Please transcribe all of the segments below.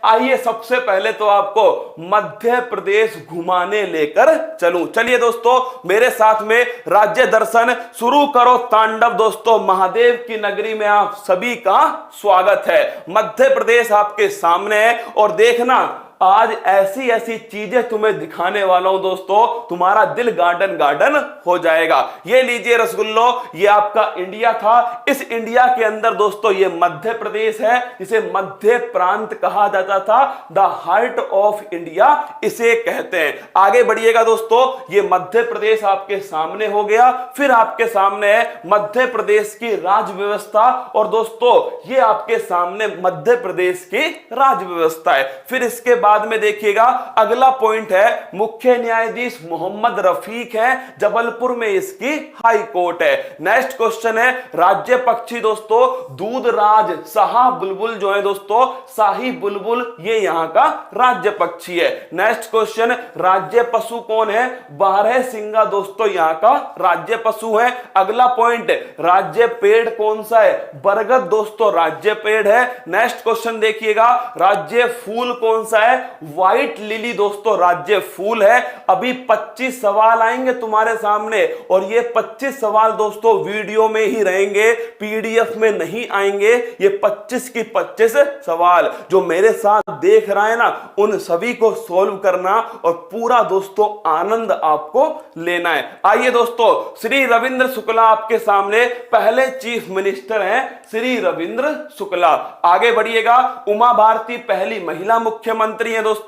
आइए सबसे पहले तो आपको मध्य प्रदेश घुमाने लेकर चलूं। चलिए दोस्तों मेरे साथ में राज्य दर्शन शुरू करो तांडव। दोस्तों महादेव की नगरी में आप सभी का स्वागत है। मध्य प्रदेश आपके सामने है और देखना आज ऐसी ऐसी चीजें तुम्हें दिखाने वाला हूं दोस्तों, तुम्हारा दिल गार्डन गार्डन हो जाएगा। ये लीजिए रसगुल्लो, ये आपका इंडिया था। इस इंडिया के अंदर दोस्तों ये मध्य प्रदेश है, जिसे मध्य प्रांत कहा जाता था। द हार्ट ऑफ इंडिया इसे कहते हैं। आगे बढ़िएगा दोस्तों, ये मध्य प्रदेश आपके सामने हो गया। फिर आपके सामने है मध्य प्रदेश की राज्य व्यवस्था, और दोस्तों ये आपके सामने मध्य प्रदेश की राज्य व्यवस्था है। फिर इसके बाद में देखिएगा अगला पॉइंट है मुख्य न्यायाधीश मोहम्मद रफीक है, जबलपुर में इसकी हाई कोर्ट है। नेक्स्ट क्वेश्चन है राज्य पक्षी दोस्तों दूधराज शाह बुलबुल जो है दोस्तों, शाही बुलबुल ये यहां का राज्य पक्षी है। नेक्स्ट क्वेश्चन राज्य पशु कौन है? बारहसिंगा दोस्तों यहां का राज्य पशु है। अगला पॉइंट राज्य पेड़ कौन सा है? बरगद दोस्तों राज्य पेड़ है। नेक्स्ट क्वेश्चन देखिएगा राज्य फूल कौन सा है? व्हाइट लिली दोस्तों राज्य फूल है। अभी 25 सवाल आएंगे तुम्हारे सामने, और ये 25 सवाल दोस्तों वीडियो में ही रहेंगे, पीडीएफ में नहीं आएंगे। ये 25 की 25 सवाल जो मेरे साथ देख रहा है ना, उन सभी को सॉल्व करना और पूरा दोस्तों आनंद आपको लेना है। आइए दोस्तों, श्री रविंद्र शुक्ला आपके सामने पहले चीफ मिनिस्टर हैं, श्री रविंद्र शुक्ला। आगे बढ़िएगा, उमा भारती पहली महिला मुख्यमंत्री है दोस्तों।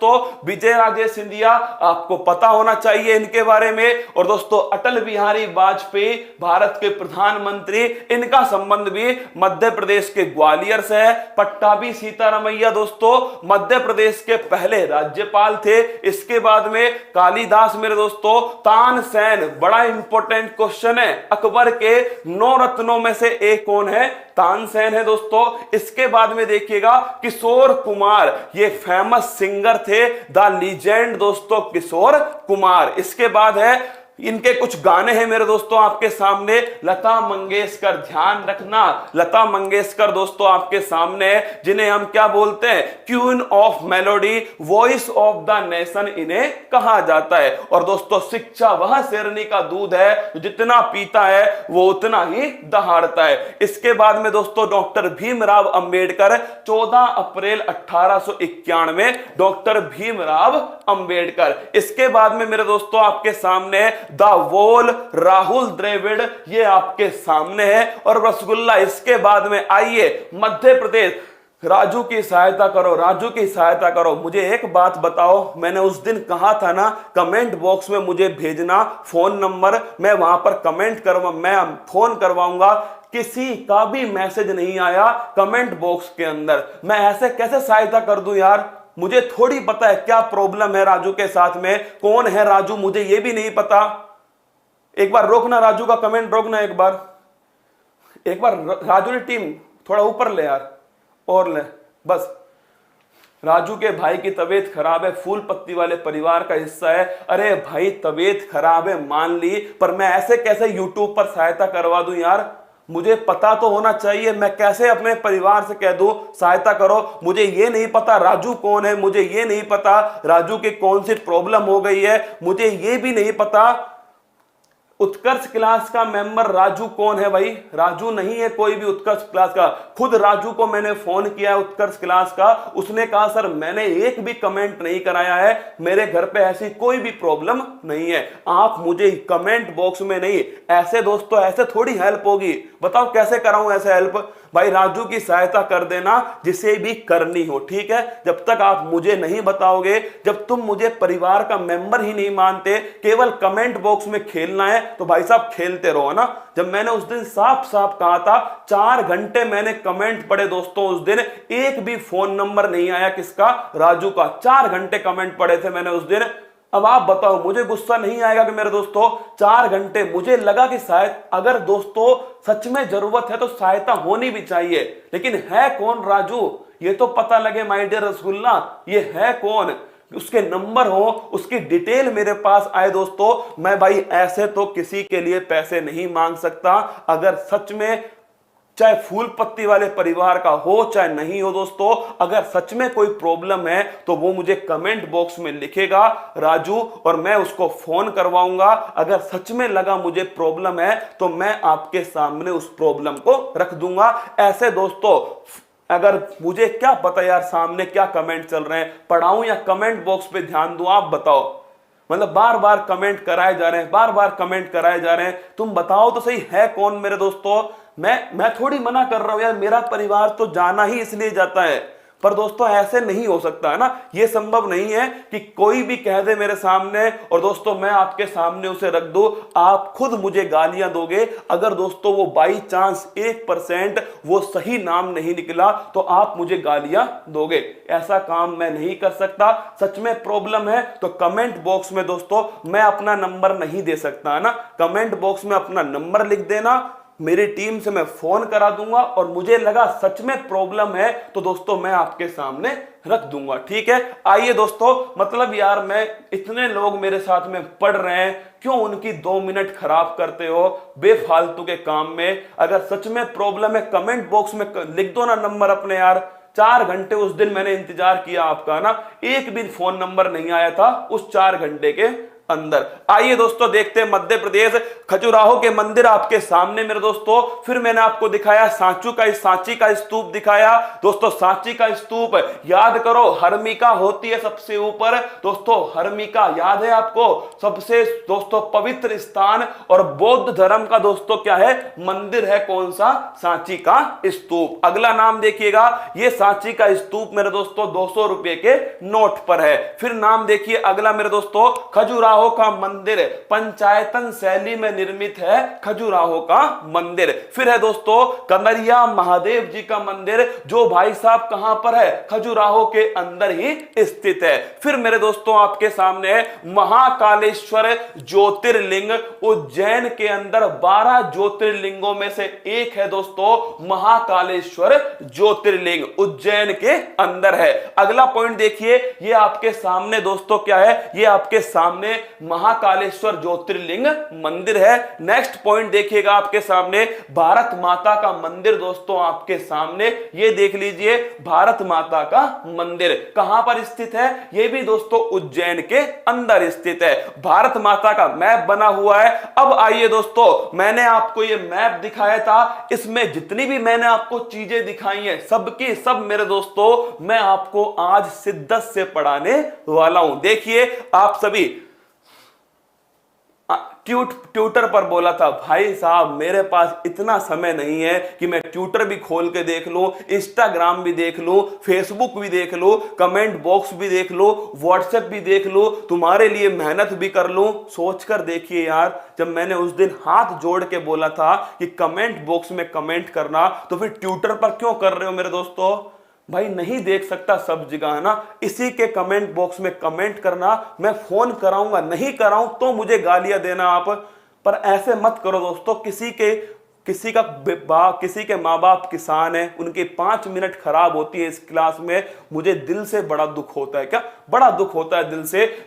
विजय राजे सिंधिया आपको पता होना चाहिए इनके बारे में। और दोस्तों अटल बिहारी वाजपेयी भारत के प्रधानमंत्री, इनका संबंध भी मध्य प्रदेश के ग्वालियर से है। पट्टाभी सीतारमैया दोस्तों मध्य प्रदेश के पहले राज्यपाल थे। इसके बाद में कालिदास मेरे दोस्तों, तानसेन बड़ा इंपॉर्टेंट क्वेश्चन है, अकबर के 9 रत्नों में से एक कौन है? तानसेन है दोस्तों। इसके बाद में देखिएगा किशोर कुमार, ये फेमस सिंगर थे, द लीजेंड दोस्तों किशोर कुमार। इसके बाद है इनके कुछ गाने हैं मेरे दोस्तों आपके सामने, लता मंगेशकर। ध्यान रखना लता मंगेशकर दोस्तों आपके सामने है, जिन्हें हम क्या बोलते हैं? Queen of melody, voice of the nation इन्हें कहा जाता है। और दोस्तों शिक्षा वह शेरनी का दूध है, जितना पीता है वो उतना ही दहाड़ता है। इसके बाद में दोस्तों डॉक्टर भीमराव अंबेडकर, 14 अप्रैल 1891, डॉक्टर भीमराव अंबेडकर। इसके बाद में मेरे दोस्तों आपके सामने द वॉल, राहुल द्रविड़, ये आपके सामने है। और रसगुल्ला इसके बाद में। आइए मध्य प्रदेश, राजू की सहायता करो, राजू की सहायता करो। मुझे एक बात बताओ, मैंने उस दिन कहा था ना कमेंट बॉक्स में मुझे भेजना फोन नंबर, मैं वहां पर कमेंट करवा, मैं फोन करवाऊंगा। किसी का भी मैसेज नहीं आया कमेंट बॉक्स के अंदर। मैं ऐसे कैसे सहायता कर दूं यार? मुझे थोड़ी पता है क्या प्रॉब्लम है राजू के साथ में, कौन है राजू मुझे ये भी नहीं पता। एक बार रोकना राजू का कमेंट, रोकना एक बार राजू की टीम थोड़ा ऊपर ले यार, और ले बस। राजू के भाई की तबीयत खराब है, फूल पत्ती वाले परिवार का हिस्सा है। अरे भाई तबीयत खराब है मान ली, पर मैं ऐसे कैसे यूट्यूब पर सहायता करवा दूं यार? मुझे पता तो होना चाहिए, मैं कैसे अपने परिवार से कह दूं सहायता करो? मुझे ये नहीं पता राजू कौन है, मुझे ये नहीं पता राजू की कौन सी प्रॉब्लम हो गई है, मुझे ये भी नहीं पता उत्कर्ष क्लास का मेंबर राजू कौन है। भाई राजू नहीं है कोई भी उत्कर्ष क्लास का। खुद राजू को मैंने फोन किया है उत्कर्ष क्लास का, उसने कहा सर मैंने एक भी कमेंट नहीं कराया है, मेरे घर पे ऐसी कोई भी प्रॉब्लम नहीं है। आप मुझे कमेंट बॉक्स में नहीं, ऐसे दोस्तों ऐसे थोड़ी हेल्प होगी, बताओ कैसे कराऊं ऐसे हेल्प? भाई राजू की सहायता कर देना जिसे भी करनी हो, ठीक है? जब तक आप मुझे नहीं बताओगे, जब तुम मुझे परिवार का मेंबर ही नहीं मानते, केवल कमेंट बॉक्स में खेलना है, तो भाई साहब खेलते रहो ना। जब मैंने उस दिन साफ साफ कहा था, 4 घंटे मैंने कमेंट पढ़े दोस्तों उस दिन, एक भी फोन नंबर नहीं आया किसका? राजू का। 4 घंटे कमेंट पढ़े थे मैंने उस दिन। अब आप बताओ, मुझे गुस्सा नहीं आएगा कि मेरे दोस्तों 4 घंटे? मुझे लगा कि शायद अगर दोस्तों सच में जरूरत है तो सहायता होनी भी चाहिए, लेकिन है कौन राजू ये तो पता लगे माय डियर रसगुल्ला, ये है कौन, उसके नंबर हो, उसकी डिटेल मेरे पास आए दोस्तों। मैं भाई ऐसे तो किसी के लिए पैसे नहीं मांग सकता। अगर सच में चाहे फूल पत्ती वाले परिवार का हो चाहे नहीं हो दोस्तों, अगर सच में कोई प्रॉब्लम है तो वो मुझे कमेंट बॉक्स में लिखेगा राजू, और मैं उसको फोन करवाऊंगा। अगर सच में लगा मुझे प्रॉब्लम है तो मैं आपके सामने उस प्रॉब्लम को रख दूंगा। ऐसे दोस्तों, अगर मुझे क्या पता यार सामने क्या कमेंट चल रहे हैं, पढ़ाऊं या कमेंट बॉक्स पे ध्यान दूं, आप बताओ। मतलब बार बार कमेंट कराए जा रहे हैं, बार बार कमेंट कराए जा रहे हैं, तुम बताओ तो सही है कौन मेरे दोस्तों। मैं थोड़ी मना कर रहा हूं यार, मेरा परिवार तो जाना ही इसलिए जाता है, पर दोस्तों ऐसे नहीं हो सकता है ना, ये संभव नहीं है कि कोई भी कह दे मेरे सामने और दोस्तों मैं आपके सामने उसे रख दूं। आप खुद मुझे गालियां दोगे अगर दोस्तों वो बाई चांस 1% वो सही नाम नहीं निकला तो आप मुझे गालियां दोगे। ऐसा काम मैं नहीं कर सकता। सच में प्रॉब्लम है तो कमेंट बॉक्स में दोस्तों मैं अपना नंबर नहीं दे सकता है ना, कमेंट बॉक्स में अपना नंबर लिख देना, मेरी टीम से मैं फोन करा दूंगा, और मुझे लगा सच में प्रॉब्लम है तो दोस्तों मैं आपके सामने रख दूंगा। ठीक है, आइए दोस्तों, मतलब यार मैं इतने लोग मेरे साथ में पढ़ रहे हैं, क्यों उनकी 2 मिनट खराब करते हो बेफालतू के काम में। अगर सच में प्रॉब्लम है कमेंट बॉक्स में लिख दो ना नंबर अपने यार। 4 घंटे उस दिन मैंने इंतजार किया आपका ना, एक भी फोन नंबर नहीं आया था उस 4 घंटे के अंदर। आइए दोस्तों देखते हैं मध्य प्रदेश खजुराहो के मंदिर आपके सामने मेरे दोस्तों। फिर मैंने आपको दिखाया सांची का स्तूप दिखाया दोस्तों। सांची का स्तूप याद करो, हर्मिका होती है सबसे ऊपर दोस्तों, हर्मिका याद है आपको, सबसे दोस्तों पवित्र स्थान, और बौद्ध धर्म का दोस्तों क्या है मंदिर है, कौन सा, सांची का स्तूप। अगला नाम देखिएगा, ये सांची का स्तूप मेरे दोस्तों 200 रुपए के नोट पर है। फिर नाम देखिए अगला मेरे दोस्तों, खजुराहो का मंदिर पंचायतन शैली में निर्मित है, खजुराहो का मंदिर। फिर है दोस्तों कमरिया महादेव जी का मंदिर, जो भाई साहब कहां पर है, खजुराहो के अंदर ही स्थित है। फिर मेरे दोस्तों आपके सामने महाकालेश्वर ज्योतिर्लिंग, उज्जैन के अंदर 12 ज्योतिर्लिंगों में से एक है दोस्तों महाकालेश्वर ज्योतिर्लिंग, उज्जैन के अंदर है। अगला पॉइंट देखिए, ये आपके सामने दोस्तों क्या है, ये आपके सामने महाकालेश्वर ज्योतिर्लिंग मंदिर है। नेक्स्ट पॉइंट देखिएगा आपके सामने, भारत माता का मंदिर दोस्तों आपके सामने, ये देख लीजिए भारत माता का मंदिर कहां पर स्थित है, ये भी दोस्तों उज्जैन के अंदर स्थित है। भारत माता का मैप बना हुआ है। अब आइए दोस्तों, मैंने आपको ये मैप दिखाया था, इसमें जितनी भी मैंने आपको चीजें दिखाई हैं सबकी सब मेरे दोस्तों मैं आपको आज शिद्दत से पढ़ाने वाला हूं। देखिए आप सभी ट्यूटर पर बोला था, भाई साहब मेरे पास इतना समय नहीं है कि मैं ट्यूटर भी खोल के देख लूं, इंस्टाग्राम भी देख लूं, फेसबुक भी देख लूं, कमेंट बॉक्स भी देख लूं, व्हाट्सएप भी देख लूं, तुम्हारे लिए मेहनत भी कर लूं। सोचकर देखिए यार, जब मैंने उस दिन हाथ जोड़ के बोला था कि कमेंट बॉक्स में कमेंट करना, तो फिर ट्यूटर पर क्यों कर रहे हो मेरे दोस्तों। भाई नहीं देख सकता सब जगह है ना, इसी के कमेंट बॉक्स में कमेंट करना, मैं फोन कराऊंगा, नहीं कराऊं तो मुझे गालियां देना आप। पर ऐसे मत करो दोस्तों, किसी के माँ बाप किसान है, उनके 5 मिनट खराब होती है इस क्लास में, मुझे दिल से बड़ा दुख होता है। क्या बड़ा दुख होता है दिल से।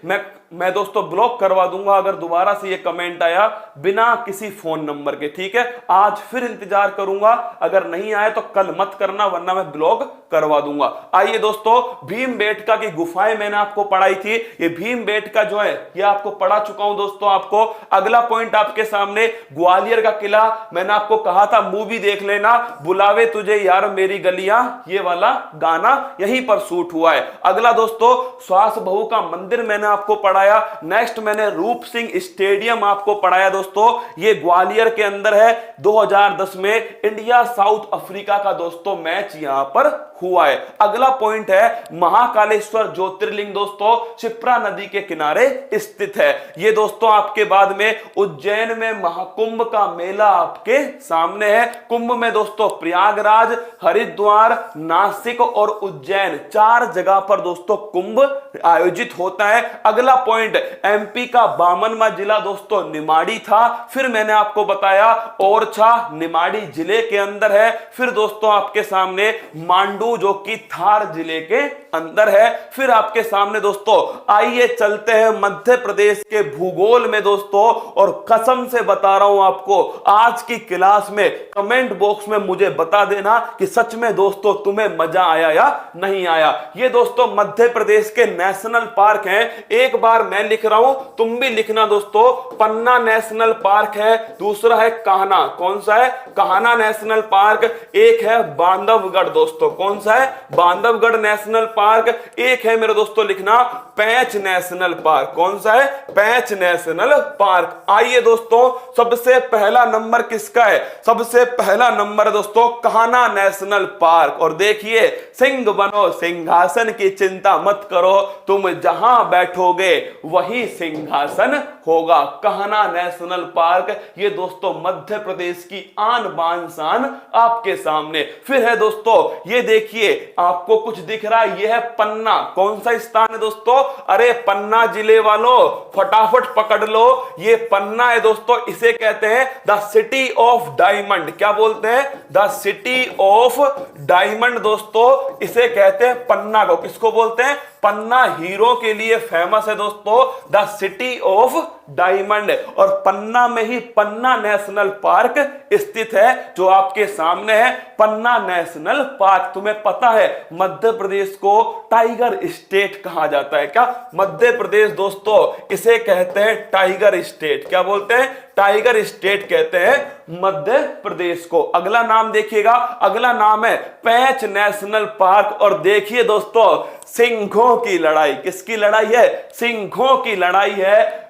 मैं दोस्तों ब्लॉक करवा दूंगा अगर दोबारा से ये कमेंट आया बिना किसी फोन नंबर के। ठीक है, आज फिर इंतजार करूंगा, अगर नहीं आए तो कल मत करना वरना मैं ब्लॉक करवा दूंगा। आइए दोस्तों, भीमबेटका की गुफाएं मैंने आपको पढ़ाई थी, ये भीमबेटका जो है ये आपको पढ़ा चुका हूं दोस्तों आपको। अगला पॉइंट आपके सामने, ग्वालियर का किला, मैंने आपको कहा था मूवी देख लेना, बुलावे तुझे यार मेरी गलियां, ये वाला गाना यहीं पर शूट हुआ है। अगला दोस्तों श्वास बहू का मंदिर मैंने आपको पढ़ाया। नेक्स्ट मैंने रूप सिंह स्टेडियम आपको पढ़ाया दोस्तों, ये ग्वालियर के अंदर है। 2010 में इंडिया साउथ अफ्रीका का दोस्तों मैच यहां पर हुआ है। अगला पॉइंट है महाकालेश्वर ज्योतिर्लिंग दोस्तों शिप्रा नदी के किनारे स्थित है। ये दोस्तों आपके बाद में उज्जैन में महाकुंभ का मेला आपके सामने है। कुंभ में दोस्तों प्रयागराज, हरिद्वार, नासिक और उज्जैन 4 जगह पर दोस्तों कुंभ आयोजित होता है। अगला पॉइंट, एमपी का 52वां जिला दोस्तों निमाड़ी था। फिर मैंने आपको बताया ओरछा निमाड़ी जिले के अंदर है। फिर दोस्तों आपके सामने मांडू जो कि थार जिले के अंदर है। फिर आपके सामने दोस्तों आइए चलते हैं मध्य प्रदेश के भूगोल में दोस्तों, और कसम से बता रहा हूं आपको आज की क्लास क्लास में कमेंट बॉक्स में मुझे बता देना कि सच में दोस्तों तुम्हें मजा आया या नहीं आया। ये दोस्तों मध्य प्रदेश के नेशनल पार्क हैं। एक बार मैं लिख रहा हूं, तुम भी लिखना दोस्तों। पन्ना नेशनल पार्क है, दूसरा है कान्हा, कौन सा है? Kanha national park. एक है बांधवगढ़ दोस्तों, कौन सा है? Bandhavgarh national park. एक है मेरे दोस्तों लिखना पेंच नेशनल पार्क, कौन सा है? पेंच नेशनल पार्क। आइए दोस्तों, सबसे पहला नंबर किसका है? सबसे पहला नंबर है दोस्तों कान्हा नेशनल पार्क। और देखिए, सिंह बनो सिंहासन की चिंता मत करो, तुम जहां बैठोगे वही सिंहासन होगा। कान्हा नेशनल पार्क, ये दोस्तों मध्य प्रदेश की आन बान शान आपके सामने। फिर है दोस्तों, ये देखिए आपको कुछ दिख रहा है, ये है पन्ना। कौन सा स्थान है दोस्तों? अरे पन्ना जिले वालों फटाफट पकड़ लो, ये पन्ना है दोस्तों। इसे कहते हैं द सिटी ऑफ डायमंड। क्या बोलते हैं? द सिटी ऑफ डायमंड दोस्तों, इसे कहते हैं पन्ना को। किसको बोलते हैं? पन्ना हीरो के लिए फेमस है दोस्तों, द सिटी ऑफ डायमंड। और पन्ना में ही पन्ना नेशनल पार्क स्थित है, जो आपके सामने है पन्ना नेशनल पार्क। तुम्हें पता है मध्य प्रदेश को टाइगर स्टेट कहा जाता है क्या? मध्य प्रदेश दोस्तों इसे कहते हैं टाइगर स्टेट। क्या बोलते हैं? टाइगर स्टेट कहते हैं मध्य प्रदेश को। अगला नाम देखिएगा, अगला नाम है पेंच नेशनल पार्क। और देखिए दोस्तों, सिंहों की लड़ाई। किसकी लड़ाई है? सिंहों की लड़ाई है।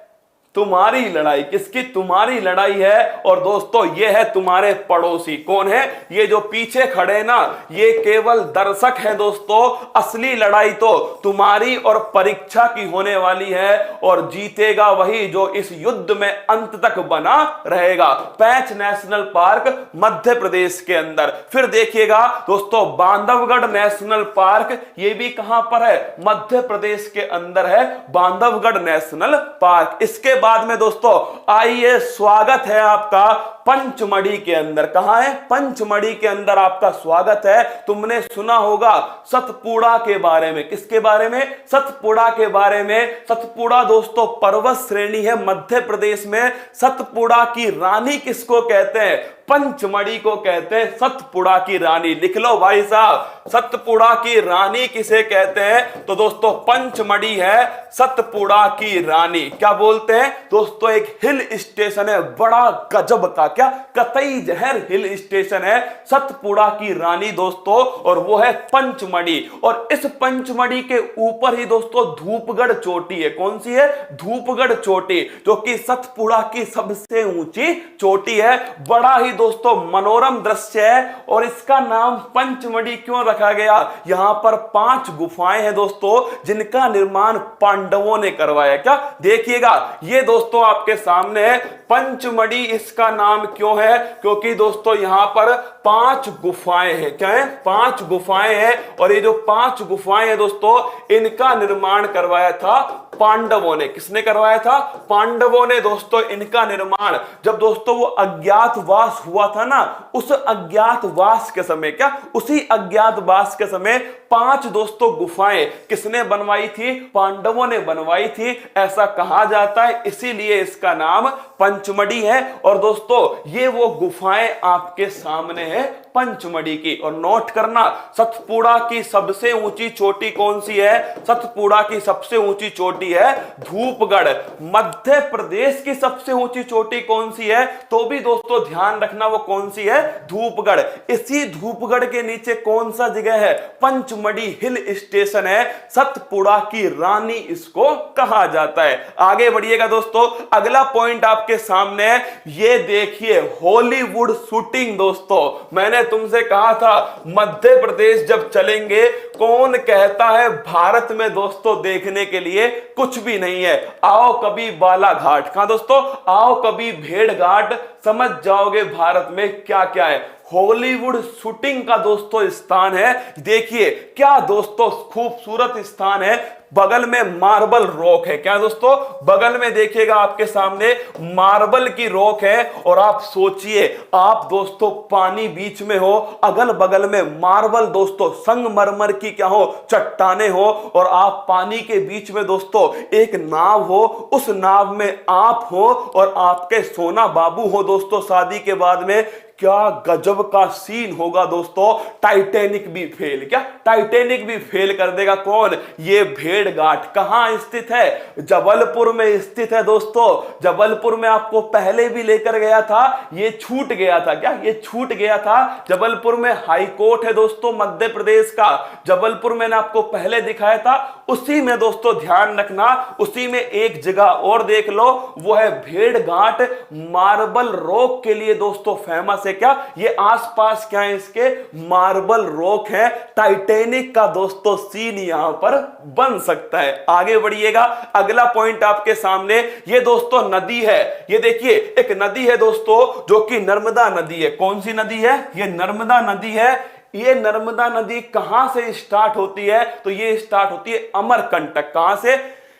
तुम्हारी लड़ाई। किसकी? तुम्हारी लड़ाई है। और दोस्तों ये है तुम्हारे पड़ोसी। कौन है? ये जो पीछे खड़े ना, ये केवल दर्शक हैं दोस्तों। असली लड़ाई तो तुम्हारी और परीक्षा की होने वाली है, और जीतेगा वही जो इस युद्ध में अंत तक बना रहेगा। पेंच नेशनल पार्क मध्य प्रदेश के अंदर। फिर देखिएगा दोस्तों, बांधवगढ़ नेशनल पार्क, ये भी कहां पर है? मध्य प्रदेश के अंदर है बांधवगढ़ नेशनल पार्क। इसके बाद में दोस्तों आइए, स्वागत है आपका पंचमढ़ी के अंदर। कहां है? पंचमढ़ी के अंदर आपका स्वागत है। तुमने सुना होगा सतपुड़ा के बारे में। किसके बारे में? सतपुड़ा के बारे में। सतपुड़ा दोस्तों पर्वत श्रेणी है मध्य प्रदेश में। सतपुड़ा की रानी किसको कहते हैं? पंचमढ़ी को कहते हैं सतपुड़ा की रानी। लिख लो भाई साहब, सतपुड़ा की रानी किसे कहते हैं? तो दोस्तों पंचमढ़ी है सतपुड़ा की रानी। क्या बोलते हैं दोस्तों? एक हिल स्टेशन है बड़ा गजब का, क्या कतई जहर हिल स्टेशन है सतपुड़ा की रानी दोस्तों, और वो है पंचमढ़ी। और इस पंचमढ़ी के ऊपर ही दोस्तों धूपगढ़ चोटी है। कौन सी है? धूपगढ़ चोटी, जो कि सतपुड़ा की सबसे ऊंची चोटी है। बड़ा ही दोस्तों मनोरम दृश्य है। और इसका नाम पंचमढ़ी क्यों रखा गया? यहां पर 5 गुफाएं हैं दोस्तों, जिनका निर्माण पांडवों ने करवाया। क्या? देखिएगा, ये दोस्तों आपके सामने है पंचमढ़ी। इसका नाम क्यों है? क्योंकि दोस्तों यहां पर 5 गुफाएं हैं। क्या है? 5 गुफाएं हैं। और ये जो 5 गुफाएं हैं दोस्तों, इनका निर्माण करवाया था पांडवों ने। किसने करवाया था? पांडवों ने दोस्तों इनका निर्माण। जब दोस्तों वो अज्ञातवास हुआ था ना, उस अज्ञातवास के समय, क्या उसी अज्ञातवास के समय 5 दोस्तों गुफाएं किसने बनवाई थी? पांडवों ने बनवाई थी, ऐसा कहा जाता है। इसीलिए इसका नाम पंचमढ़ी है। और दोस्तों ये वो गुफाएं आपके सामने है पंचमढ़ी की। और नोट करना, सतपुड़ा की सबसे ऊंची चोटी कौन सी है? सतपुड़ा की सबसे ऊंची चोटी है धूपगढ़। मध्य प्रदेश की सबसे ऊंची चोटी कौन सी है? तो भी दोस्तों ध्यान रखना, वो कौन सी है? धूपगढ़। इसी धूपगढ़ के नीचे कौन सा जगह है? पंचमढ़ी हिल स्टेशन है। सतपुड़ा की रानी इसको कहा जाता है। आगे बढ़िएगा दोस्तों, अगला पॉइंट आपके सामने है। ये देखिए हॉलीवुड शूटिंग दोस्तों। मैंने तुमसे कहा था मध्य प्रदेश जब चलेंगे, कौन कहता है भारत में दोस्तों देखने के लिए कुछ भी नहीं है। आओ कभी बालाघाट। कहां दोस्तों? आओ कभी भेड़घाट, समझ जाओगे भारत में क्या क्या है। हॉलीवुड शूटिंग का दोस्तों स्थान है। देखिए क्या दोस्तों खूबसूरत स्थान है। बगल में मार्बल रॉक है। क्या दोस्तों? बगल में देखिएगा आपके सामने मार्बल की रॉक है। और आप सोचिए, आप दोस्तों पानी बीच में हो, अगल बगल में मार्बल दोस्तों संगमरमर की क्या हो, चट्टाने हो, और आप पानी के बीच में दोस्तों एक नाव हो, उस नाव में आप हो और आपके सोना बाबू हो दोस्तों शादी के बाद में। क्या गजब का सीन होगा दोस्तों, टाइटैनिक भी फेल। क्या टाइटैनिक भी फेल कर देगा? कौन? ये भेड़घाट कहां स्थित है? जबलपुर में स्थित है दोस्तों। जबलपुर में आपको पहले भी लेकर गया था, ये छूट गया था। क्या ये छूट गया था? जबलपुर में हाई कोर्ट है दोस्तों मध्य प्रदेश का। जबलपुर मैंने आपको पहले दिखाया था, उसी में दोस्तों ध्यान रखना, उसी में एक जगह और देख लो, वो है भेड़घाट। मार्बल रॉक के लिए दोस्तों फेमस है। क्या ये आसपास क्या है इसके? मार्बल रॉक है। टाइटैनिक का दोस्तों सीन यहां पर बन सकता है। आगे बढ़िएगा, अगला पॉइंट आपके सामने, ये दोस्तों नदी है। ये देखिए एक नदी है दोस्तों जो कि नर्मदा नदी है। कौन सी नदी है? ये नर्मदा नदी है। ये नर्मदा नदी कहां से स्टार्ट होती है? तो ये स्टार्ट होती है अमरकंटक। कहां से?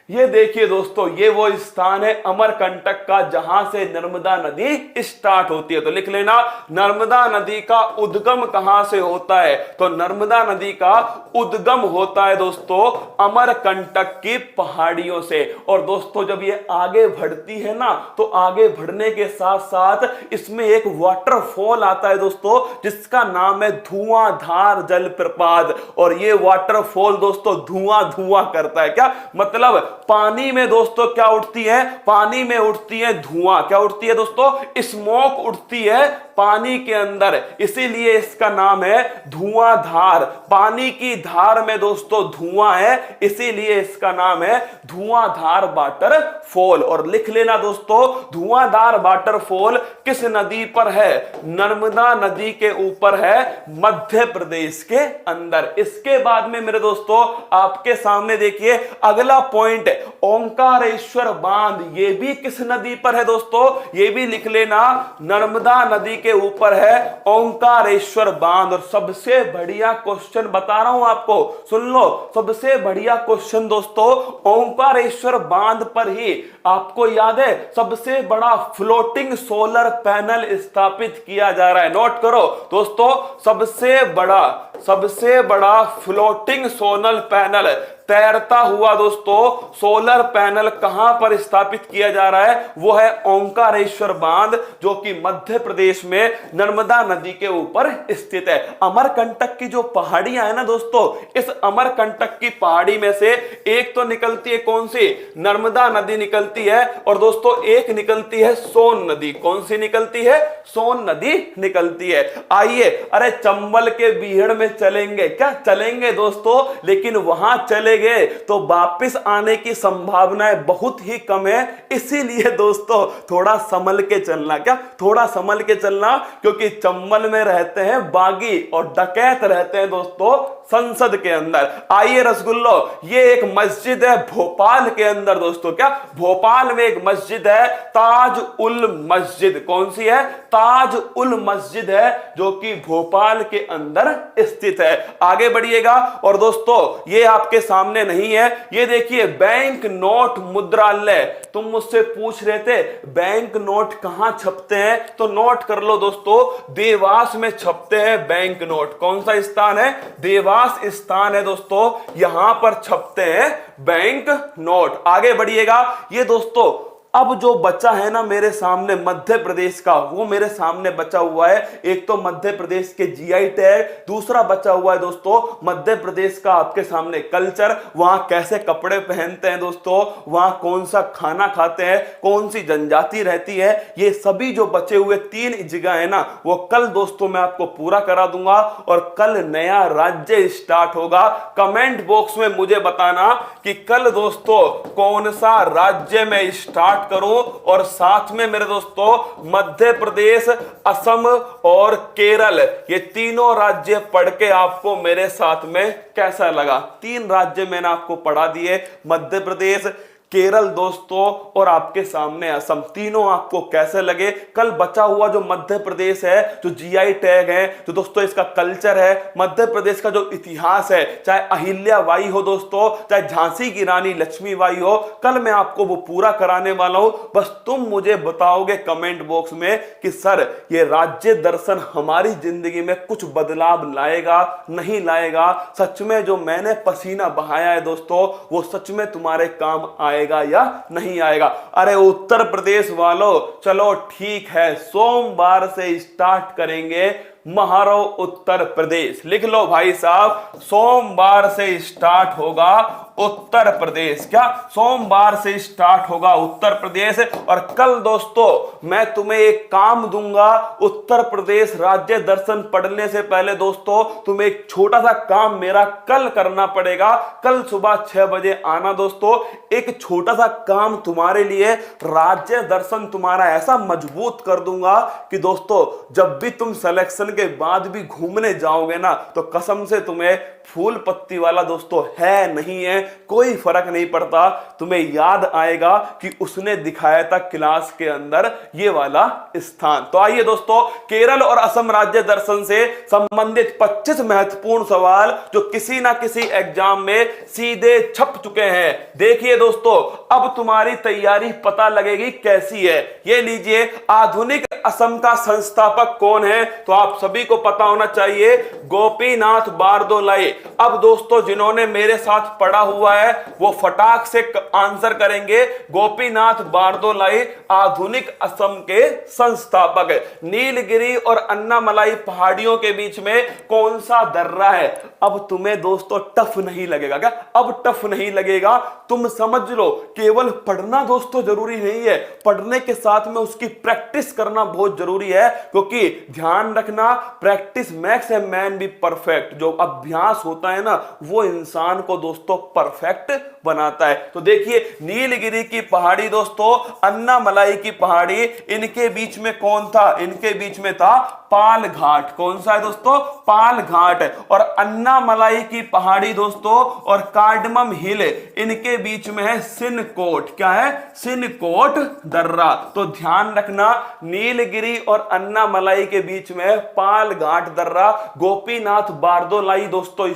ये देखिए दोस्तों, ये वो स्थान है अमरकंटक का जहां से नर्मदा नदी स्टार्ट होती है। तो लिख लेना, नर्मदा नदी का उद्गम कहां से होता है? तो नर्मदा नदी का उद्गम होता है दोस्तों अमरकंटक की पहाड़ियों से। और दोस्तों जब ये आगे बढ़ती है ना, तो आगे बढ़ने के साथ साथ इसमें एक वाटरफॉल आता है दोस्तों, जिसका नाम है धुआंधार जलप्रपात। और ये वाटरफॉल दोस्तों धुआं धुआं करता है। क्या मतलब? पानी में दोस्तों क्या उठती है? पानी में उठती है धुआं। क्या उठती है दोस्तों? स्मोक उठती है पानी के अंदर, इसीलिए इसका नाम है धुआंधार। पानी की धार में दोस्तों धुआं है, इसीलिए इसका नाम है धुआंधार वाटरफॉल। और लिख लेना दोस्तों, धुआंधार वाटरफॉल किस नदी पर है? नर्मदा नदी के ऊपर है, मध्य प्रदेश के अंदर। इसके बाद में मेरे दोस्तों आपके सामने देखिए अगला पॉइंट, ओंकारेश्वर बांध। ये भी किस नदी पर है दोस्तों? ये भी लिख लेना, नर्मदा नदी के ऊपर है ओंकारेश्वर बांध। और सबसे बढ़िया क्वेश्चन बता रहा हूं आपको, सुन लो, सबसे बढ़िया क्वेश्चन दोस्तों, ओंकारेश्वर बांध पर ही आपको याद है सबसे बड़ा फ्लोटिंग सोलर पैनल स्थापित किया जा रहा है। नोट करो दोस्तों, सबसे बड़ा फ्लोटिंग सोलर पैनल, तैरता हुआ दोस्तों सोलर पैनल कहां पर स्थापित किया जा रहा है? वो है ओंकारेश्वर बांध, जो कि मध्य प्रदेश में नर्मदा नदी के ऊपर स्थित है। अमरकंटक की जो पहाड़ियां है ना दोस्तों, इस अमरकंटक की पहाड़ी में से एक तो निकलती है कौन सी? नर्मदा नदी निकलती है। और दोस्तों एक निकलती है सोन नदी। कौन सी निकलती है? सोन नदी निकलती है। आइए, अरे चंबल के बीहड़ में चलेंगे। क्या चलेंगे दोस्तों? लेकिन वहां चले गए तो वापस आने की संभावनाएं बहुत ही कम है, इसीलिए दोस्तों थोड़ा संभल के चलना। क्या थोड़ा संभल के चलना, क्योंकि चंबल में रहते हैं बागी और डकैत रहते हैं दोस्तों संसद के अंदर। आइए रसगुल्लो, ये एक मस्जिद है भोपाल के अंदर दोस्तों। क्या भोपाल में एक मस्जिद है ताज उल मस्जिद। कौन सी है? ताज उल मस्जिद है, जो कि भोपाल के अंदर स्थित है। आगे बढ़िएगा, और दोस्तों ये आपके सामने नहीं है, ये देखिए बैंक नोट मुद्रालय। तुम मुझसे पूछ रहे थे बैंक नोट कहां छपते हैं, तो नोट कर लो दोस्तों, देवास में छपते हैं बैंक नोट। कौन सा स्थान है? देवास स्थान है दोस्तों, यहां पर छपते हैं बैंक नोट। आगे बढ़िएगा, ये दोस्तों अब जो बचा है ना मेरे सामने मध्य प्रदेश का, वो मेरे सामने बचा हुआ है। एक तो मध्य प्रदेश के जीआई टैग, दूसरा बचा हुआ है दोस्तों मध्य प्रदेश का आपके सामने कल्चर, वहां कैसे कपड़े पहनते हैं दोस्तों, वहां कौन सा खाना खाते हैं, कौन सी जनजाति रहती है। ये सभी जो बचे हुए 3 जगह है ना, वो कल दोस्तों मैं आपको पूरा करा दूंगा। और कल नया राज्य स्टार्ट होगा। कमेंट बॉक्स में मुझे बताना कि कल दोस्तों कौन सा राज्य में स्टार्ट करूं। और साथ में मेरे दोस्तों मध्य प्रदेश, असम और केरल, ये तीनों राज्य पढ़ के आपको मेरे साथ में कैसा लगा? 3 राज्य मैंने आपको पढ़ा दिए, मध्य प्रदेश, केरल दोस्तों और आपके सामने असम। तीनों आपको कैसे लगे? कल बचा हुआ जो मध्य प्रदेश है, जो जीआई टैग है, जो दोस्तों इसका कल्चर है, मध्य प्रदेश का जो इतिहास है, चाहे अहिल्याबाई हो दोस्तों, चाहे झांसी की रानी लक्ष्मीबाई हो, कल मैं आपको वो पूरा कराने वाला हूं। बस तुम मुझे बताओगे कमेंट बॉक्स में कि सर ये राज्य दर्शन हमारी जिंदगी में कुछ बदलाव लाएगा, नहीं लाएगा। सच में जो मैंने पसीना बहाया है दोस्तों, वो सच में तुम्हारे काम आए आएगा या नहीं आएगा। अरे उत्तर प्रदेश वालों, चलो ठीक है, सोमवार से स्टार्ट करेंगे महारो उत्तर प्रदेश। लिख लो भाई साहब, सोमवार से स्टार्ट होगा उत्तर प्रदेश। क्या? सोमवार से स्टार्ट होगा उत्तर प्रदेश। और कल दोस्तों मैं तुम्हें एक काम दूंगा, उत्तर प्रदेश राज्य दर्शन पढ़ने से पहले दोस्तों तुम्हें एक छोटा सा काम मेरा कल करना पड़ेगा। कल सुबह 6 बजे आना दोस्तों। एक छोटा सा काम तुम्हारे लिए, राज्य दर्शन तुम्हारा ऐसा मजबूत कर दूंगा कि दोस्तों जब भी तुम सिलेक्शन के बाद भी घूमने जाओगे ना, तो कसम से तुम्हें फूल पत्ती वाला दोस्तों है नहीं है कोई फर्क नहीं पड़ता, तुम्हें याद आएगा कि उसने दिखाया था क्लास के अंदर ये वाला स्थान। तो आइए दोस्तों, केरल और असम राज्य दर्शन से संबंधित 25 महत्वपूर्ण सवाल जो किसी ना किसी एग्जाम में सीधे छप चुके हैं। देखिए दोस्तों, अब तुम्हारी तैयारी पता लगेगी कैसी है। ये लीजिए, आधुनिक असम का संस्थापक कौन है? तो आप सभी को पता होना चाहिए, गोपीनाथ बारदोलाई। अब दोस्तों जिन्होंने मेरे साथ पढ़ा हुआ है वो फटाक से आंसर करेंगे, गोपीनाथ बारदोलाई आधुनिक असम के संस्थापक। नीलगिरी और अन्नामलाई पहाड़ियों के बीच में कौन सा दर्रा है? अब तुम्हें दोस्तों टफ नहीं लगेगा क्या? अब टफ नहीं लगेगा, तुम समझ लो। केवल पढ़ना दोस्तों जरूरी नहीं है, पढ़ने के साथ में उसकी प्रैक्टिस करना बहुत जरूरी है, क्योंकि ध्यान रखना, practice makes a man be perfect. जो अभ्यास होता है ना, वो इंसान को दोस्तों परफेक्ट बनाता है। तो देखिए, नीलगिरी की पहाड़ी दोस्तों, अन्नामलाई की पहाड़ी, इनके बीच में कौन था? इनके बीच में था पाल घाट। कौन सा है दोस्तों? पाल घाट। और अन्नामलाई की पहाड़ी दोस्तों और कार्डमम हिल, इनके बीच में है सिनकोट। क्या है? सिनकोट दर्रा। तो ध्यान रखना, नीलगिरी और अन्नामलाई के बीच में पाल घाट दर्रा। गोपीनाथ बारदोलाई दोस्तों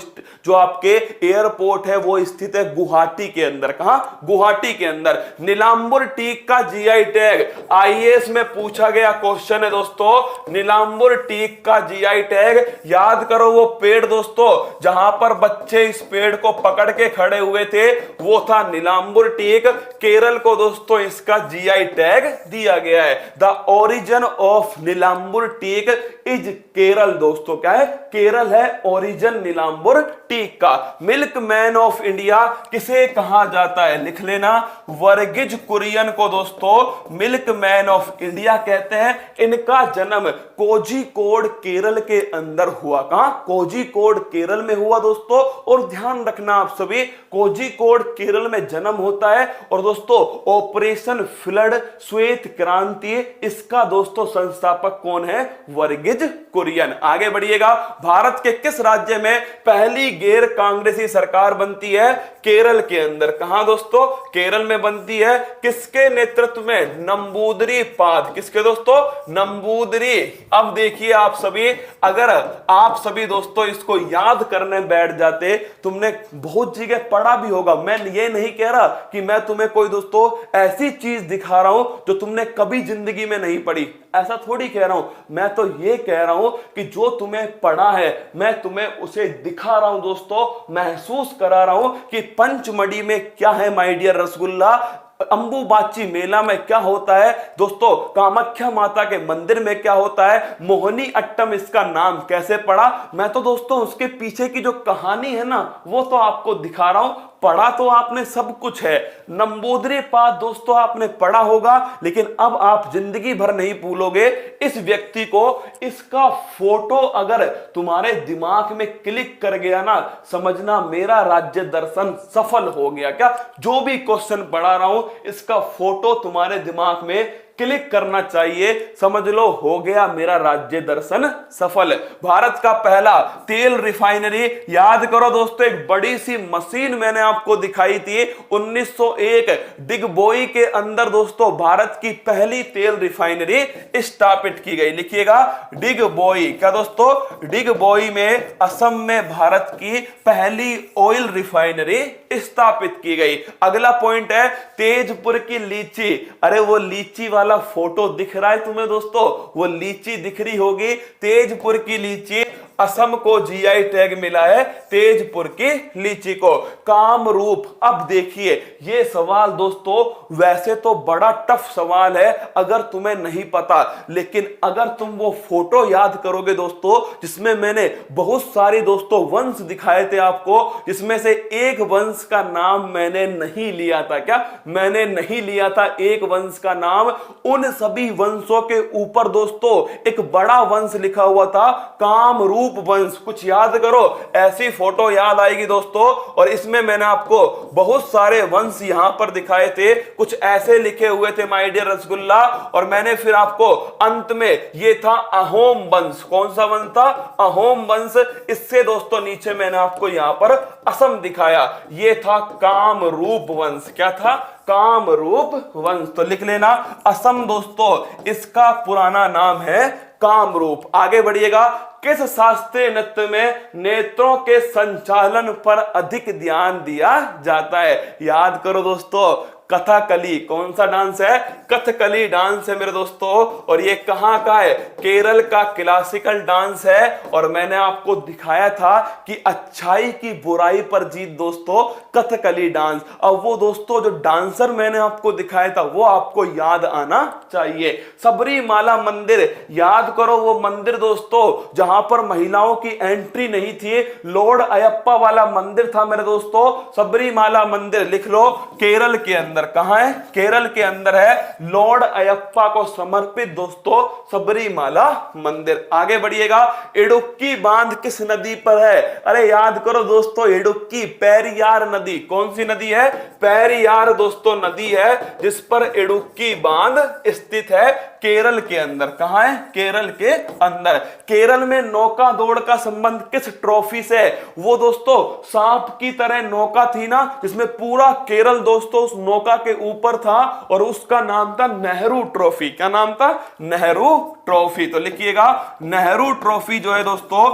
जो आपके एयरपोर्ट है वो स्थित है गुवाहाटी के अंदर। कहां? गुवाहाटी के अंदर। नीलांबुर टीक का जीआई टैग, आईएएस में पूछा गया क्वेश्चन है दोस्तों, नीलांबुर टीक का जीआई टैग। याद करो वो पेड़ दोस्तों जहां पर बच्चे इस पेड़ को पकड़ के खड़े हुए थे, वो था नीलांबुर टीक। केरल को दोस्तों इसका जीआई टैग दिया गया है। The origin of Nilambur teak is Kerala दोस्तों। क्या है? केरल है ओरिजिन नीलांबुर टीक का। मिल्क मैन ऑफ इंडिया किसे कहा जाता है? लिख लेना, वर्गीज कुरियन को दोस्तों मिल्क मैन ऑफ इंडिया कहते हैं। इनका जन्म कोझिकोड केरल के अंदर हुआ। कहां? कोझिकोड केरल में हुआ दोस्तों। और ध्यान रखना आप सभी, कोझिकोड केरल में जन्म होता है। और दोस्तों ऑपरेशन फ्लड, श्वेत क्रांति, इसका दोस्तों संस्थापक कौन है? वर्गीज कुरियन। आगे बढ़िएगा, भारत के किस राज्य में पहली गैर कांग्रेसी सरकार बनती है? केरल के अंदर। कहां दोस्तों? केरल में बनती है। किसके नेतृत्व में? नंबूदरी पाद। किसके दोस्तों? नंबूदरी। अब देखिए आप सभी, अगर आप सभी दोस्तों इसको याद करने बैठ जाते, तुमने बहुत जगह पढ़ा भी होगा। मैं ये नहीं कह रहा कि मैं तुम्हें कोई दोस्तों ऐसी चीज दिखा रहा हूं जो तुमने कभी जिंदगी में नहीं पढ़ी, ऐसा थोड़ी कह रहा हूं। मैं तो ये कह रहा हूं कि जो तुम्हें पढ़ा है मैं तुम्हें उसे दिखा रहा हूं दोस्तों, महसूस करा रहा हूं कि पंचमढ़ी में क्या है माय डियर रसगुल्ला, अंबुबाची मेला में क्या होता है दोस्तों, कामाख्या माता के मंदिर में क्या होता है, मोहिनी अट्टम इसका नाम कैसे पड़ा। मैं तो दोस्तों उसके पीछे की जो कहानी है ना वो तो आपको दिखा रहा हूं। पढ़ा तो आपने सब कुछ है, नंबूदरी पाद दोस्तों आपने पढ़ा होगा, लेकिन अब आप जिंदगी भर नहीं भूलोगे इस व्यक्ति को। इसका फोटो अगर तुम्हारे दिमाग में क्लिक कर गया ना, समझना मेरा राज्य दर्शन सफल हो गया। क्या? जो भी क्वेश्चन पढ़ा रहा हूं इसका फोटो तुम्हारे दिमाग में क्लिक करना चाहिए, समझ लो हो गया मेरा राज्य दर्शन सफल। भारत का पहला तेल रिफाइनरी, याद करो दोस्तों, एक बड़ी सी मशीन मैंने आपको दिखाई थी 1901 डिगबोई के अंदर दोस्तों भारत की पहली तेल रिफाइनरी स्थापित की गई। लिखिएगा डिगबोई। क्या दोस्तों? डिगबोई में असम में भारत की पहली ऑयल रिफाइनरी स्थापित की गई। अगला पॉइंट है तेजपुर की लीची। अरे वो लीची वाला फोटो दिख रहा है तुम्हें दोस्तों, वो लीची दिख रही होगी, तेजपुर की लीची असम को जीआई टैग मिला है तेजपुर की लीची को। कामरूप, अब देखिए ये सवाल दोस्तों वैसे तो बड़ा टफ सवाल है अगर तुम्हें नहीं पता, लेकिन अगर तुम वो फोटो याद करोगे दोस्तों जिसमें मैंने बहुत सारी दोस्तों वंश दिखाए थे आपको, जिसमें से एक वंश का नाम मैंने नहीं लिया था। क्या मैंने नहीं लिया था एक वंश का नाम? उन सभी वंशों के ऊपर दोस्तों एक बड़ा वंश लिखा हुआ था, कामरूप वंश। कुछ याद करो, ऐसी फोटो याद आएगी दोस्तों। और इसमें मैंने आपको बहुत सारे वंश यहां पर दिखाए थे, कुछ ऐसे लिखे हुए थे माय डियर रसगुल्ला। और मैंने फिर आपको अंत में ये था अहोम वंश। कौन सा वंश था? अहोम वंश। इससे दोस्तों नीचे मैंने आपको यहां पर असम दिखाया, ये था कामरूप वंश। क्या था? कामरूप वंश। तो लिख लेना असम दोस्तों, इसका पुराना नाम है कामरूप। आगे बढ़िएगा। किस शास्त्रीय नृत्य में नेत्रों के संचालन पर अधिक ध्यान दिया जाता है? याद करो दोस्तों, कथकली। कौन सा डांस है? कथकली डांस है मेरे दोस्तों। और ये कहां का है? केरल का क्लासिकल डांस है। और मैंने आपको दिखाया था कि अच्छाई की बुराई पर जीत दोस्तों, कथकली डांस। अब वो दोस्तों जो डांसर मैंने आपको दिखाया था वो आपको याद आना चाहिए। सबरीमाला मंदिर, याद करो वो मंदिर दोस्तों जहां पर महिलाओं की एंट्री नहीं थी, लॉर्ड अयप्पा वाला मंदिर था मेरे दोस्तों। सबरीमाला मंदिर लिख लो, केरल के अंदर। कहां है? केरल के अंदर है। लॉर्ड अयप्पा को समर्पित दोस्तों सबरीमाला मंदिर। आगे बढ़िएगा। इडुक्की बांध किस नदी पर है? अरे याद करो दोस्तों, इडुक्की पेरियार नदी। कौन सी नदी है? पेरियार दोस्तों नदी है जिस पर इडुक्की बांध स्थित है, केरल के अंदर। कहां है? केरल के अंदर। केरल में नौका दौड़ का संबंध किस ट्रॉफी से है? वो दोस्तों सांप की तरह नौका थी ना, जिसमें पूरा केरल दोस्तों उस नौका के ऊपर था और उसका नाम था नेहरू ट्रॉफी। क्या नाम था? नेहरू ट्रॉफी। तो लिखिएगा नेहरू ट्रॉफी जो है दोस्तों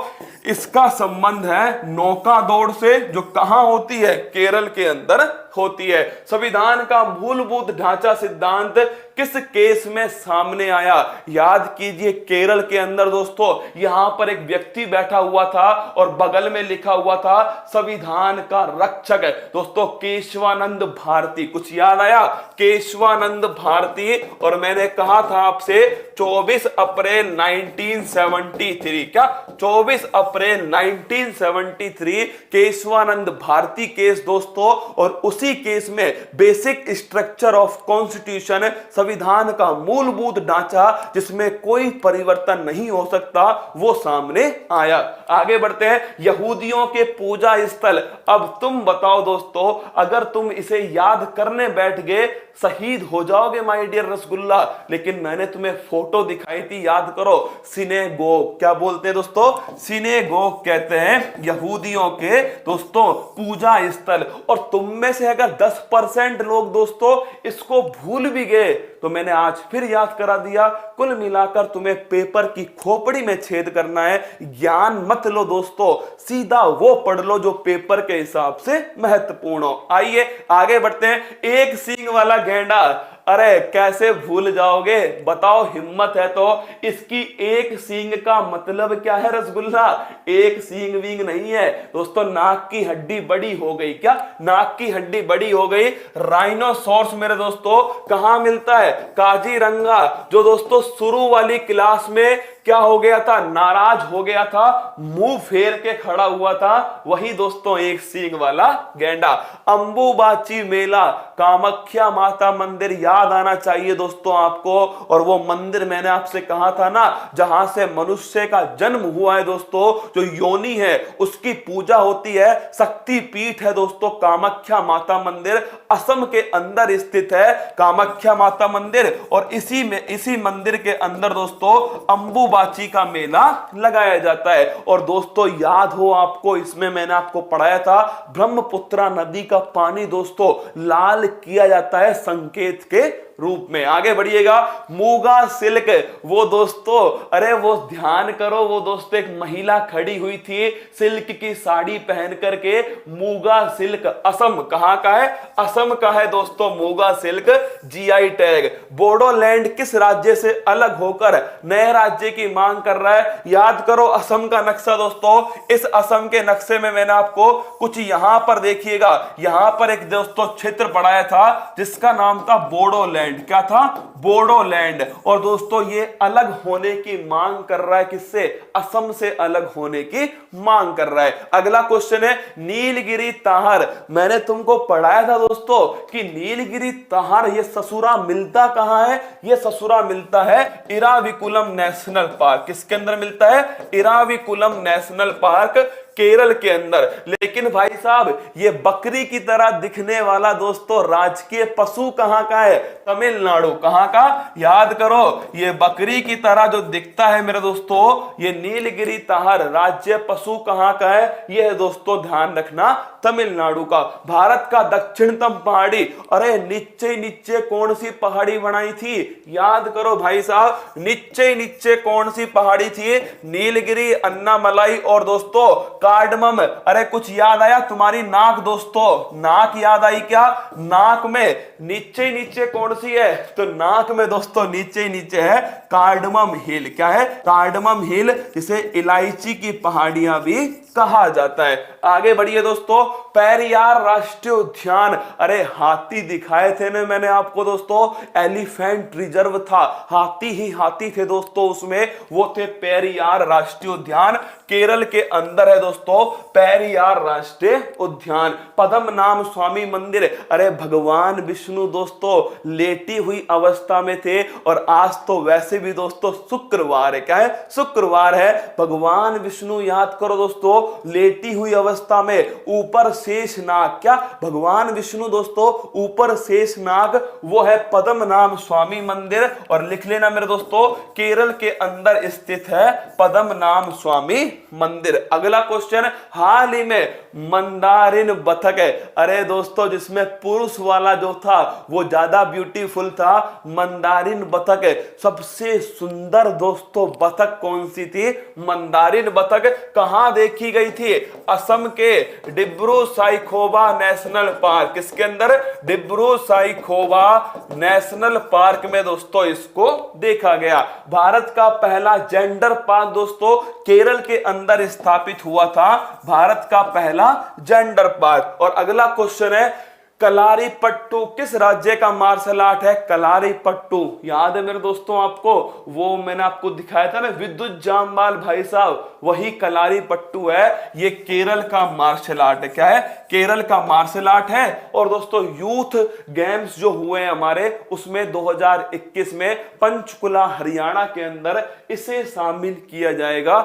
इसका संबंध है नौका दौड़ से, जो कहां होती है? केरल के अंदर होती है। संविधान का मूलभूत ढांचा सिद्धांत किस केस में सामने आया? याद कीजिए, केरल के अंदर दोस्तों यहां पर एक व्यक्ति बैठा हुआ था और बगल में लिखा हुआ था संविधान का रक्षक है दोस्तों, केशवानंद भारती। कुछ याद आया? केशवानंद भारती। और मैंने कहा था आपसे 24 अप्रैल 1973। क्या? 24 अप्रैल 1973 केशवानंद भारती केस दोस्तों। और उसी केस में बेसिक स्ट्रक्चर ऑफ कॉन्स्टिट्यूशन, संविधान का मूलभूत ढांचा जिसमें कोई परिवर्तन नहीं हो सकता, वो सामने आया। आगे बढ़ते हैं। यहूदियों के पूजा स्थल। अब तुम बताओ दोस्तों, अगर तुम इसे याद करने बैठ गए शहीद हो जाओगे माय डियर रसगुल्ला। लेकिन मैंने तुम्हें फोटो दिखाई थी, याद करो, सिनेगोग। क्या बोलते हैं दोस्तों? सिनेगोग कहते हैं यहूदियों के दोस्तों पूजा स्थल। और तुम में से अगर 10% लोग दोस्तों इसको भूल भी गए तो मैंने आज फिर याद करा दिया। कुल मिलाकर तुम्हें पेपर की खोपड़ी में छेद करना है। ज्ञान मत लो दोस्तों, सीधा वो पढ़ लो जो पेपर के हिसाब से महत्वपूर्ण हो। आइए आगे बढ़ते हैं। एक सींग वाला गैंडा, अरे कैसे भूल जाओगे? बताओ, हिम्मत है तो। इसकी एक सींग का मतलब क्या है रसगुल्ला? एक सींग वींग नहीं है दोस्तों, नाक की हड्डी बड़ी हो गई। क्या? नाक की हड्डी बड़ी हो गई। राइनोसॉर्स मेरे दोस्तों कहां मिलता है? काजीरंगा। जो दोस्तों शुरू वाली क्लास में क्या हो गया था? नाराज हो गया था, मुंह फेर के खड़ा हुआ था, वही दोस्तों एक सींग वाला गैंडा। अंबुबाची मेला, कामाख्या माता मंदिर याद आना चाहिए दोस्तों आपको। और वो मंदिर मैंने आपसे कहा था ना, जहां से मनुष्य का जन्म हुआ है दोस्तों, जो योनि है उसकी पूजा होती है। शक्ति पीठ है दोस्तों कामाख्या माता मंदिर, असम के अंदर स्थित है कामाख्या माता मंदिर। और इसी मंदिर के अंदर दोस्तों अंबुबाची का मेला लगाया जाता है। और दोस्तों याद हो आपको, इसमें मैंने आपको पढ़ाया था, ब्रह्मपुत्रा नदी का पानी दोस्तों लाल किया जाता है संकेत के रूप में। आगे बढ़िएगा, मूगा सिल्क, वो दोस्तों, अरे वो ध्यान करो, वो दोस्तों एक महिला खड़ी हुई थी सिल्क की साड़ी पहन करके, मूगा सिल्क। असम कहां का है? असम का है दोस्तों Muga silk, GI tag. Bodoland किस राज्य से अलग होकर नए राज्य की मांग कर रहा है? याद करो असम का नक्शा दोस्तों, इस असम के नक्शे में मैंने आपको कुछ यहां पर देखिएगा, यहां पर एक दोस्तों क्षेत्र पढ़ाया था जिसका नाम था बोडोलैंड। क्या था? बोडोलैंड। और दोस्तों ये अलग होने की मांग कर रहा है, किससे? असम से अलग होने की मांग कर रहा है। अगला क्वेश्चन है नीलगिरी ताहर। मैंने तुमको पढ़ाया था दोस्तों कि नीलगिरी ताहर ये ससुरा मिलता कहां है? ये ससुरा मिलता है इराविकुलम नेशनल पार्क। किसके अंदर मिलता है? इराविकुलम नेशनल पार्क, केरल के अंदर। लेकिन भाई साहब ये बकरी की तरह दिखने वाला दोस्तों राजकीय पशु कहां का है? तमिलनाडु। कहां का? याद करो, ये बकरी की तरह जो दिखता है मेरे दोस्तों, ये नीलगिरी ताहर राज्य पशु कहां का है? यह दोस्तों ध्यान रखना, तमिलनाडु का। भारत का दक्षिणतम पहाड़ी, अरे नीचे नीचे कौन सी पहाड़ी बनाई थी? याद करो भाई साहब, नीचे नीचे कौन सी पहाड़ी थी? नीलगिरी, अन्नामलाई और दोस्तों कार्डमम। अरे कुछ याद आया? तुम्हारी नाक दोस्तों, नाक याद आई क्या? नाक में नीचे नीचे कौन सी है? तो नाक में दोस्तों नीचे नीचे है कार्डमम हिल। क्या है? कार्डमम हिल, जिसे इलायची की पहाड़ियां भी कहा जाता है। आगे बढ़िए दोस्तों, पेरियार राष्ट्रीय उद्यान। अरे हाथी दिखाए थे ना मैंने आपको दोस्तों, एलिफेंट रिजर्व था, हाथी ही हाथी थे दोस्तों उसमें, वो थे पेरियार राष्ट्रीय उद्यान, केरल के अंदर है दोस्तों पेरियार राष्ट्रीय उद्यान। पद्मनाभ स्वामी मंदिर, अरे भगवान विष्णु दोस्तों लेटी हुई अवस्था में थे, और आज तो वैसे भी दोस्तों शुक्रवार है। क्या है? शुक्रवार है। भगवान विष्णु याद करो दोस्तों लेटी हुई अवस्था में, ऊपर शेषनाग। क्या? भगवान विष्णु दोस्तों ऊपर शेषनाग, वो है पद्मनाभ स्वामी मंदिर। और लिख लेना मेरे दोस्तों, केरल के अंदर स्थित है पद्मनाभ स्वामी मंदिर। अगला क्वेश्चन, हाल ही में मंदारिन बतख है। अरे दोस्तों जिसमें पुरुष वाला जो था वो ज्यादा ब्यूटीफुल था, मंदारिन बतख। सबसे सुंदर दोस्तों बतख कौन सी थी? मंदारिन बतख। कहां देखी गई थी? असम के डिब्रू साइखोवा नेशनल पार्क। किसके अंदर? डिब्रू साइखोवा नेशनल पार्क में दोस्तों इसको देखा गया। भारत का पहला जेंडर पार्क दोस्तों केरल के अंदर स्थापित हुआ था, भारत का पहला जेंडर पार्क। और अगला क्वेश्चन है कलारी पट्टू किस राज्य का मार्शल आर्ट है? कलारी पट्टू याद है मेरे दोस्तों आपको, वो मैंने आपको दिखाया था ना विद्युत जामवाल भाई साहब, वही कलारी पट्टू है। ये केरल का मार्शल आर्ट है। क्या है? केरल का मार्शल आर्ट है। और दोस्तों यूथ गेम्स जो हुए हैं हमारे, उसमें 2021 में पंचकुला हरियाणा के अंदर इसे शामिल किया जाएगा,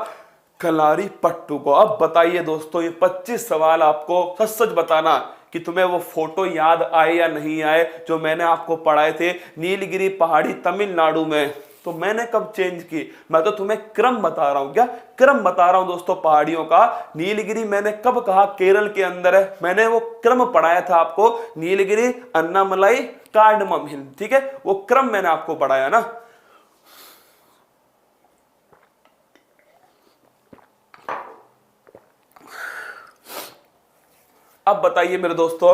कलारी पट्टू को। अब बताइए दोस्तों, ये 25 सवाल आपको सच सच बताना कि तुम्हें वो फोटो याद आए या नहीं आए जो मैंने आपको पढ़ाए थे नीलगिरी पहाड़ी तमिलनाडु में। तो मैंने कब चेंज की? मैं तो तुम्हें क्रम बता रहा हूं। क्या क्रम बता रहा हूं दोस्तों पहाड़ियों का? नीलगिरी मैंने कब कहा केरल के अंदर है? मैंने वो क्रम पढ़ाया था आपको, नीलगिरी, अन्नामलाई, कार्डमम हिल। ठीक है, वो क्रम मैंने आपको पढ़ाया ना। अब बताइए मेरे दोस्तों,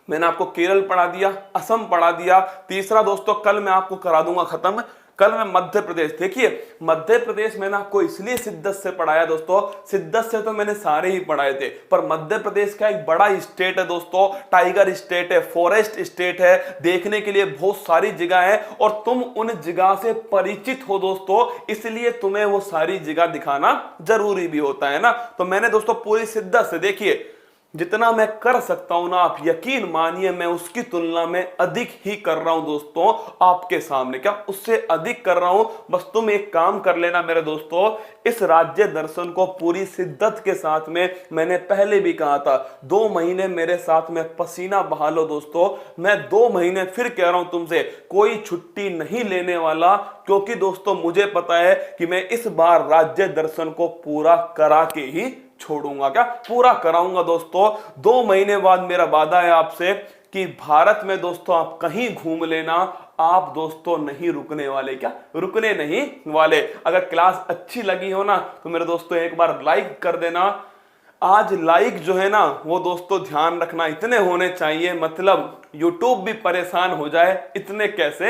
मैंने आपको केरल पढ़ा दिया, असम पढ़ा दिया, तीसरा दोस्तों कल मैं आपको करा दूंगा खत्म, कल मैं मध्य प्रदेश। देखिए मध्य प्रदेश मैंने आपको इसलिए शिद्दत से पढ़ाया दोस्तों, शिद्दत से तो मैंने सारे ही पढ़ाए थे, पर मध्य प्रदेश का एक बड़ा स्टेट है दोस्तों, टाइगर स्टेट है, फॉरेस्ट स्टेट है, देखने के लिए बहुत सारी जगह है, और तुम उन जगह से परिचित हो दोस्तों, इसलिए तुम्हें वो सारी जगह दिखाना जरूरी भी होता है ना। तो मैंने दोस्तों पूरी शिद्दत से, देखिए जितना मैं कर सकता हूं ना, आप यकीन मानिए मैं उसकी तुलना में अधिक ही कर रहा हूं दोस्तों आपके सामने। क्या उससे अधिक कर रहा हूं? बस तुम एक काम कर लेना मेरे दोस्तों, इस राज्य दर्शन को पूरी शिद्दत के साथ में, मैंने पहले भी कहा था 2 महीने मेरे साथ में पसीना बहा लो दोस्तों। मैं 2 महीने फिर कह रहा हूं तुमसे, कोई छुट्टी नहीं लेने वाला, क्योंकि दोस्तों मुझे पता है कि मैं इस बार राज्य दर्शन को पूरा करा के ही छोड़ूंगा। क्या पूरा कराऊंगा दोस्तों। 2 महीने बाद मेरा वादा है आपसे कि भारत में दोस्तों आप कहीं घूम लेना, आप दोस्तों नहीं रुकने वाले। क्या रुकने नहीं वाले। अगर क्लास अच्छी लगी हो ना तो मेरे दोस्तों एक बार लाइक कर देना। आज लाइक जो है ना वो दोस्तों ध्यान रखना इतने होने चाहिए, मतलब यूट्यूब भी परेशान हो जाए, इतने कैसे